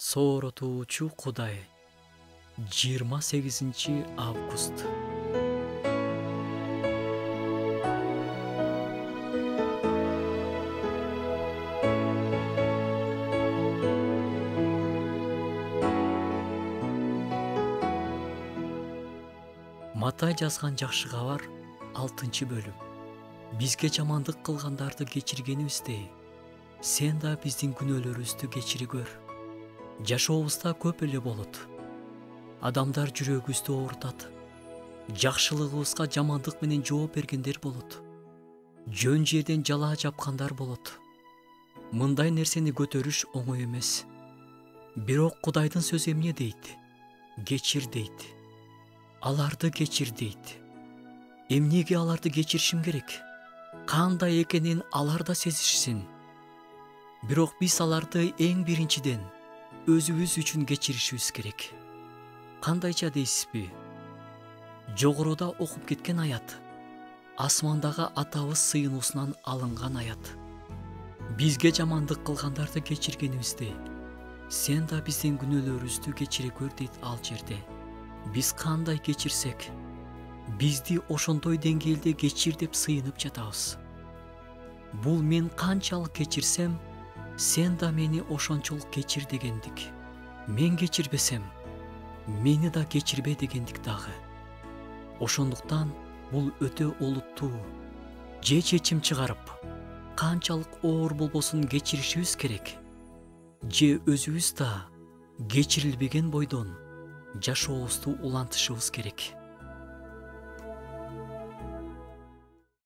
Сооротуучу Кудай. 28 август. Матай жазган жакшы кабар 6-бөлүм. Бизге жамандык кылгандарды кечиргенибиздей, сен да биздин күнөөлөрүбүздү кечиргөр. Жашообузда көп эле болот. Адамдар жүрөгүбүздү оорутат. Жакшылыгыбызга жамандык менен жооп бергендер болот. Жөн жерден жалаа жапкандар болот. Мындай нерсени көтөрүш оңой эмес. Бирок Кудайдын сөзү эмне дейт? Кечир дейт. Аларды кечир дейт. Эмнеге аларды кечиришим керек? Кандай экенин алар да сезишсин. Бирок биз аларды эң биринчиден өзүбүз үчүн кечиришибиз керек. Кандайча дейсизби? Жогоруда окуп кеткен аят асмандагы атабыз сыйынуусунан алынган аят. Бизге жамандык кылгандарды кечиргенибиздей, сен да биздин күнөөлөрүбүздү кечире көр дейт ал жерде. Биз кандай кечирсек, бизди ошондой деңгээлде кечир деп сыйынып жатабыз. Бул мен канчалык кечирсем, сен да мени ошончолук кечир дегендик. Мен кечирбесем, мени да кечирбе дегендик дагы. Ошондуктан бул өтө олуттуу. Же чечим чыгарып, канчалык оор болбосун кечиришибиз керек. Же өзүбүз да кечирилбеген бойдон жашообузду улантышыбыз керек.